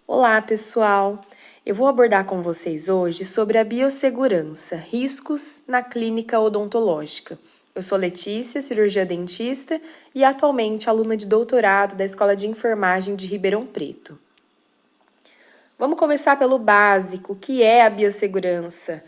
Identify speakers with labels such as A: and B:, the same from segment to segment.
A: Olá, pessoal! Eu vou abordar com vocês hoje sobre a biossegurança, riscos na clínica odontológica. Eu sou Letícia, cirurgia dentista e atualmente aluna de doutorado da Escola de Enfermagem de Ribeirão Preto. Vamos começar pelo básico, o que é a biossegurança?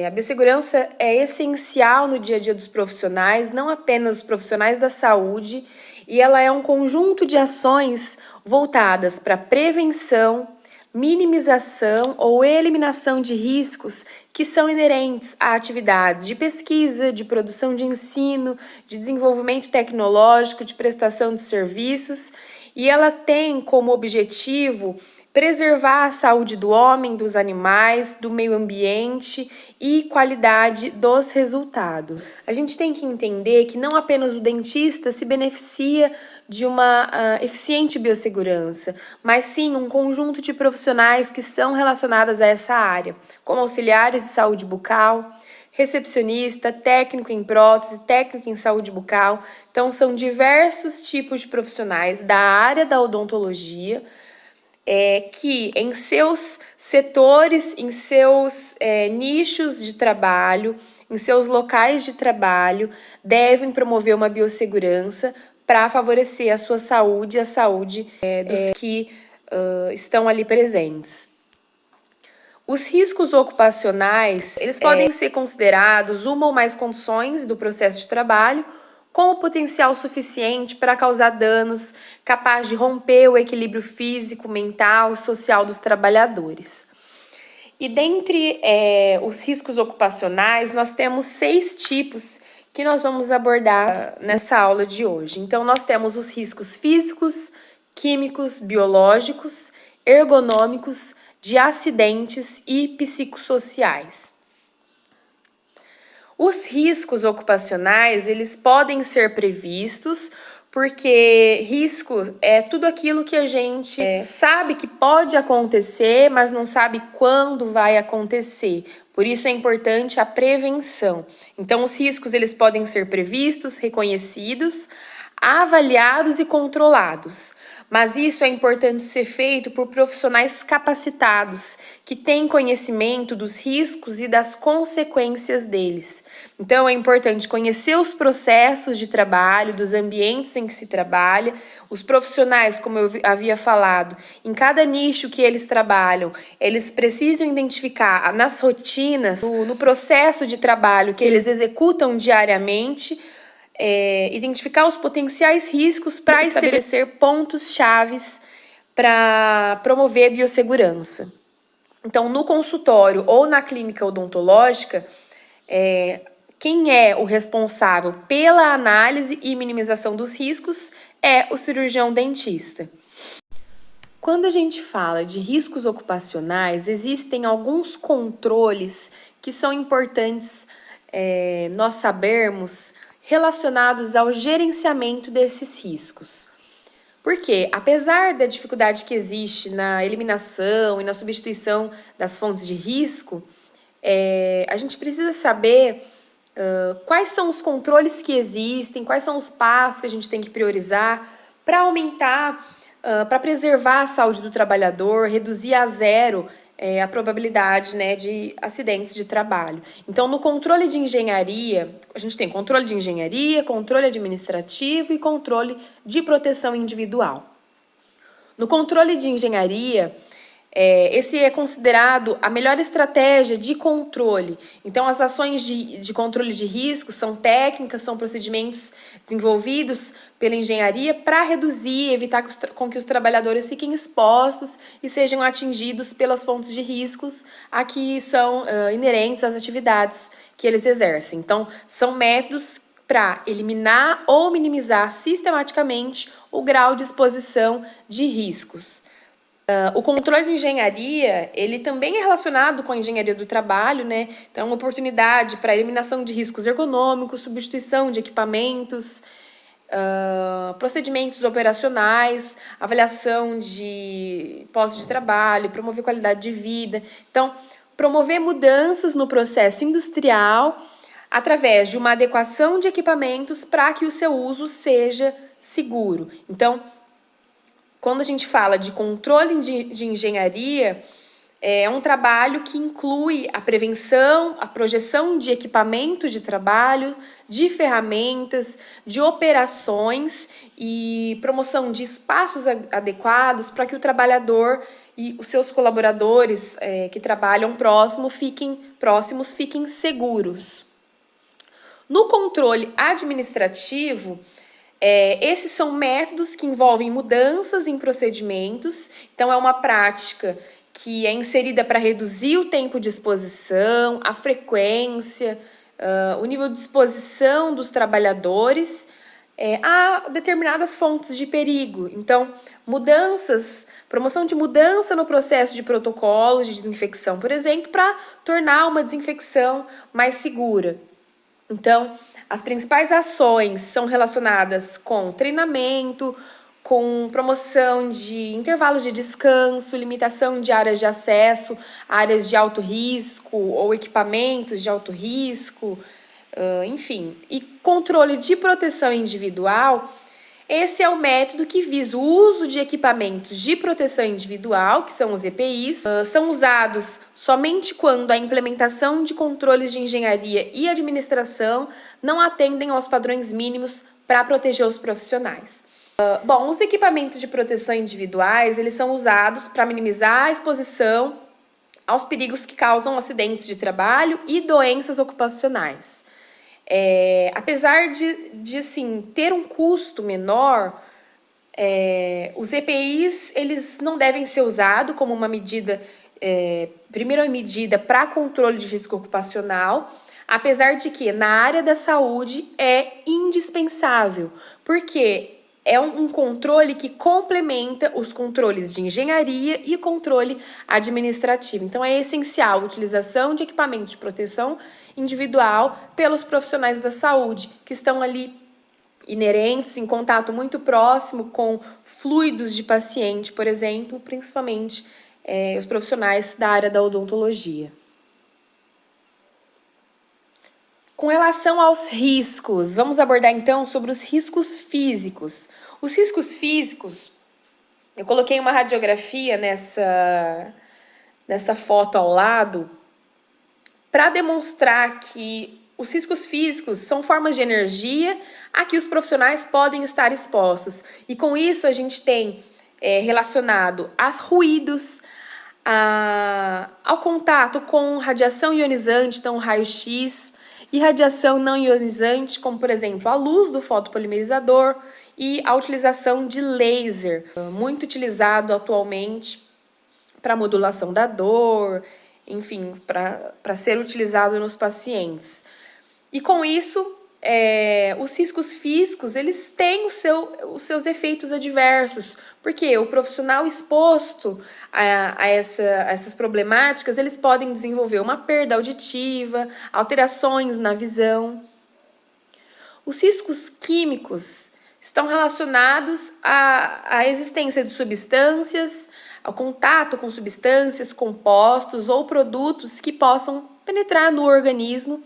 A: A biossegurança é essencial no dia a dia dos profissionais, não apenas os profissionais da saúde, e ela é um conjunto de ações voltadas para prevenção, minimização ou eliminação de riscos que são inerentes a atividades de pesquisa, de produção de ensino, de desenvolvimento tecnológico, de prestação de serviços, e ela tem como objetivo preservar a saúde do homem, dos animais, do meio ambiente e qualidade dos resultados. A gente tem que entender que não apenas o dentista se beneficia de uma eficiente biossegurança, mas sim um conjunto de profissionais que são relacionadas a essa área, como auxiliares de saúde bucal, recepcionista, técnico em prótese, técnico em saúde bucal. Então, são diversos tipos de profissionais da área da odontologia que em seus setores, em seus nichos de trabalho, em seus locais de trabalho, devem promover uma biossegurança para favorecer a sua saúde e a saúde dos que estão ali presentes. Os riscos ocupacionais, eles podem ser considerados uma ou mais condições do processo de trabalho com o potencial suficiente para causar danos, capaz de romper o equilíbrio físico, mental e social dos trabalhadores. E dentre os riscos ocupacionais, nós temos 6 tipos que nós vamos abordar nessa aula de hoje. Então, nós temos os riscos físicos, químicos, biológicos, ergonômicos, de acidentes e psicossociais. Os riscos ocupacionais, eles podem ser previstos, porque risco é tudo aquilo que a gente sabe que pode acontecer, mas não sabe quando vai acontecer. Por isso é importante a prevenção. Então, os riscos eles podem ser previstos, reconhecidos, avaliados e controlados. Mas isso é importante ser feito por profissionais capacitados, que têm conhecimento dos riscos e das consequências deles. Então, é importante conhecer os processos de trabalho, dos ambientes em que se trabalha, os profissionais, como eu havia falado, em cada nicho que eles trabalham, eles precisam identificar nas rotinas, no processo de trabalho que eles executam diariamente, identificar os potenciais riscos para estabelecer pontos chaves para promover a biossegurança. Então, no consultório ou na clínica odontológica, quem é o responsável pela análise e minimização dos riscos é o cirurgião dentista. Quando a gente fala de riscos ocupacionais, existem alguns controles que são importantes nós sabermos relacionados ao gerenciamento desses riscos. Porque, apesar da dificuldade que existe na eliminação e na substituição das fontes de risco, a gente precisa saber quais são os controles que existem, quais são os passos que a gente tem que priorizar para aumentar, para preservar a saúde do trabalhador, reduzir a zero a probabilidade de acidentes de trabalho. Então, no controle de engenharia, a gente tem controle de engenharia, controle administrativo e controle de proteção individual. No controle de engenharia, esse é considerado a melhor estratégia de controle. Então, as ações de controle de risco são técnicas, são procedimentos desenvolvidos pela engenharia para reduzir e evitar com que os trabalhadores fiquem expostos e sejam atingidos pelas fontes de riscos a que são inerentes às atividades que eles exercem. Então, são métodos para eliminar ou minimizar sistematicamente o grau de exposição de riscos. O controle de engenharia, ele também é relacionado com a engenharia do trabalho, né? Então, uma oportunidade para eliminação de riscos ergonômicos, substituição de equipamentos, procedimentos operacionais, avaliação de postos de trabalho, promover qualidade de vida. Então, promover mudanças no processo industrial através de uma adequação de equipamentos para que o seu uso seja seguro. Então, Quando a gente fala de controle de engenharia, é um trabalho que inclui a prevenção, a projeção de equipamentos de trabalho, de ferramentas, de operações e promoção de espaços adequados para que o trabalhador e os seus colaboradores que trabalham próximos fiquem seguros. No controle administrativo, esses são métodos que envolvem mudanças em procedimentos, então é uma prática que é inserida para reduzir o tempo de exposição, a frequência, o nível de exposição dos trabalhadores a determinadas fontes de perigo. Então, promoção de mudança no processo de protocolos de desinfecção, por exemplo, para tornar uma desinfecção mais segura. Então, as principais ações são relacionadas com treinamento, com promoção de intervalos de descanso, limitação de áreas de acesso, áreas de alto risco ou equipamentos de alto risco, enfim. E controle de proteção individual, esse é o método que visa o uso de equipamentos de proteção individual, que são os EPIs, são usados somente quando a implementação de controles de engenharia e administração não atendem aos padrões mínimos para proteger os profissionais. Bom, os equipamentos de proteção individuais, eles são usados para minimizar a exposição aos perigos que causam acidentes de trabalho e doenças ocupacionais. Apesar de assim, ter um custo menor, os EPIs eles não devem ser usados como uma primeira medida para controle de risco ocupacional, apesar de que na área da saúde é indispensável, porque é um controle que complementa os controles de engenharia e controle administrativo. Então, é essencial a utilização de equipamentos de proteção individual pelos profissionais da saúde, que estão ali inerentes, em contato muito próximo com fluidos de paciente, por exemplo, principalmente os profissionais da área da odontologia. Com relação aos riscos, vamos abordar então sobre os riscos físicos. Os riscos físicos, eu coloquei uma radiografia nessa foto ao lado para demonstrar que os riscos físicos são formas de energia a que os profissionais podem estar expostos. E com isso a gente tem relacionado a ruídos, ao contato com radiação ionizante, então raio-x, e radiação não ionizante, como por exemplo a luz do fotopolimerizador e a utilização de laser, muito utilizado atualmente para modulação da dor, enfim, para ser utilizado nos pacientes. E com isso, os riscos físicos, eles têm os seus efeitos adversos, porque o profissional exposto a essas problemáticas, eles podem desenvolver uma perda auditiva, alterações na visão. Os riscos químicos estão relacionados à existência de substâncias, ao contato com substâncias, compostos ou produtos que possam penetrar no organismo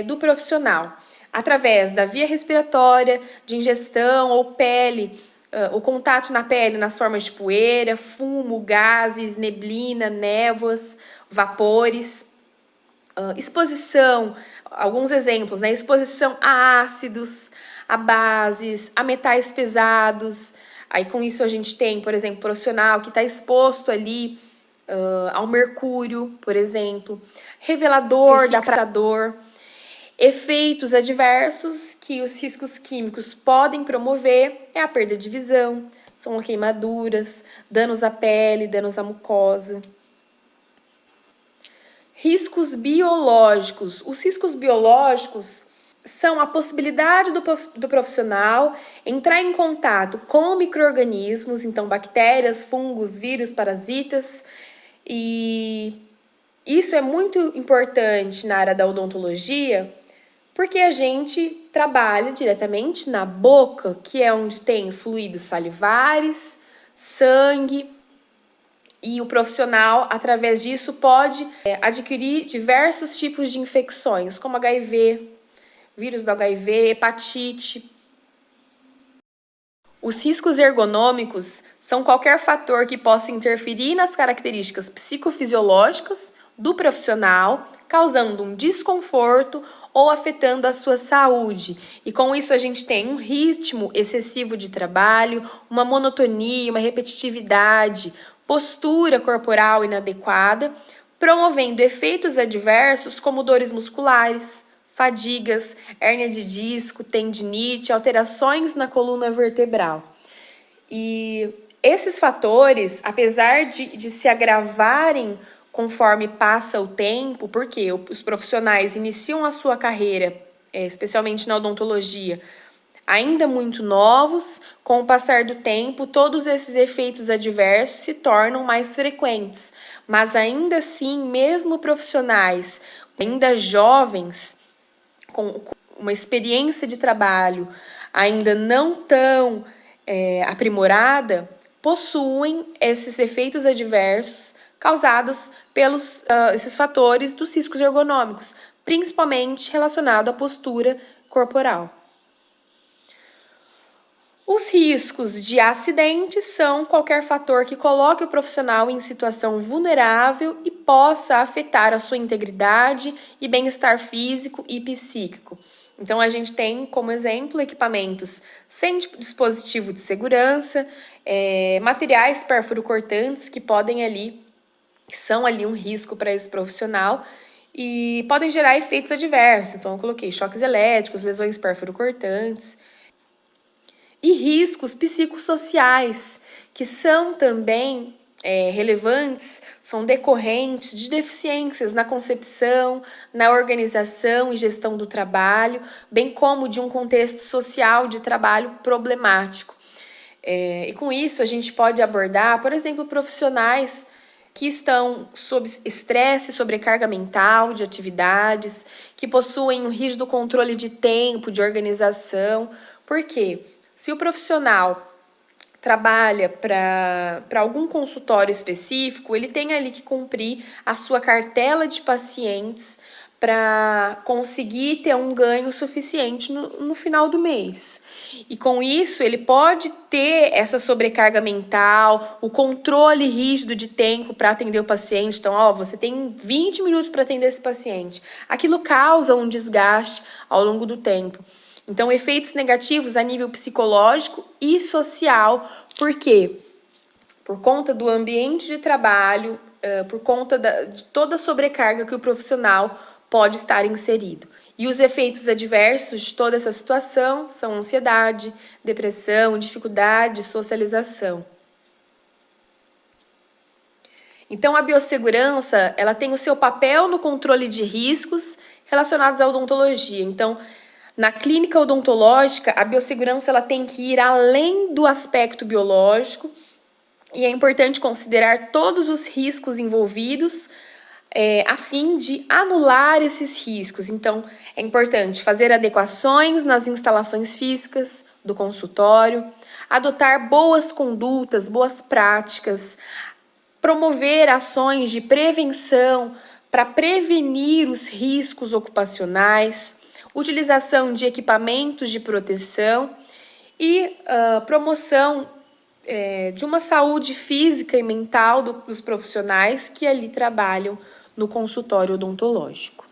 A: do profissional, através da via respiratória, de ingestão ou pele, o contato na pele nas formas de poeira, fumo, gases, neblina, névoas, vapores, exposição, alguns exemplos, né? Exposição a ácidos, a bases, a metais pesados. Aí com isso a gente tem, por exemplo, profissional que está exposto ali ao mercúrio, por exemplo, revelador da dor. Efeitos adversos que os riscos químicos podem promover é a perda de visão, são queimaduras, danos à pele, danos à mucosa. Riscos biológicos. Os riscos biológicos são a possibilidade do profissional entrar em contato com micro-organismos, então bactérias, fungos, vírus, parasitas, e isso é muito importante na área da odontologia, porque a gente trabalha diretamente na boca, que é onde tem fluidos salivares, sangue, e o profissional, através disso, pode adquirir diversos tipos de infecções, como HIV, vírus do HIV, hepatite. Os riscos ergonômicos são qualquer fator que possa interferir nas características psicofisiológicas do profissional, causando um desconforto ou afetando a sua saúde. E com isso a gente tem um ritmo excessivo de trabalho, uma monotonia, uma repetitividade, postura corporal inadequada, promovendo efeitos adversos como dores musculares, fadigas, hérnia de disco, tendinite, alterações na coluna vertebral. E esses fatores, apesar de se agravarem conforme passa o tempo, porque os profissionais iniciam a sua carreira, especialmente na odontologia, ainda muito novos, com o passar do tempo, todos esses efeitos adversos se tornam mais frequentes. Mas ainda assim, mesmo profissionais ainda jovens, com uma experiência de trabalho ainda não tão aprimorada, possuem esses efeitos adversos causados pelos esses fatores dos riscos ergonômicos, principalmente relacionado à postura corporal. Os riscos de acidentes são qualquer fator que coloque o profissional em situação vulnerável e possa afetar a sua integridade e bem-estar físico e psíquico. Então, a gente tem como exemplo equipamentos sem dispositivo de segurança, materiais perfuro-cortantes que são ali um risco para esse profissional e podem gerar efeitos adversos. Então, eu coloquei choques elétricos, lesões perfuro-cortantes e riscos psicossociais, que são também relevantes, são decorrentes de deficiências na concepção, na organização e gestão do trabalho, bem como de um contexto social de trabalho problemático. E com isso a gente pode abordar, por exemplo, profissionais que estão sob estresse, sobrecarga mental de atividades, que possuem um rígido controle de tempo, de organização. Por quê? Se o profissional trabalha para algum consultório específico, ele tem ali que cumprir a sua cartela de pacientes para conseguir ter um ganho suficiente no final do mês. E com isso, ele pode ter essa sobrecarga mental, o controle rígido de tempo para atender o paciente. Então, você tem 20 minutos para atender esse paciente. Aquilo causa um desgaste ao longo do tempo. Então, efeitos negativos a nível psicológico e social. Por quê? Por conta do ambiente de trabalho, por conta de toda a sobrecarga que o profissional pode estar inserido. E os efeitos adversos de toda essa situação são ansiedade, depressão, dificuldade de socialização. Então, a biossegurança, ela tem o seu papel no controle de riscos relacionados à odontologia. Então, na clínica odontológica, a biossegurança ela tem que ir além do aspecto biológico e é importante considerar todos os riscos envolvidos a fim de anular esses riscos. Então, é importante fazer adequações nas instalações físicas do consultório, adotar boas condutas, boas práticas, promover ações de prevenção para prevenir os riscos ocupacionais, utilização de equipamentos de proteção e promoção de uma saúde física e mental dos profissionais que ali trabalham no consultório odontológico.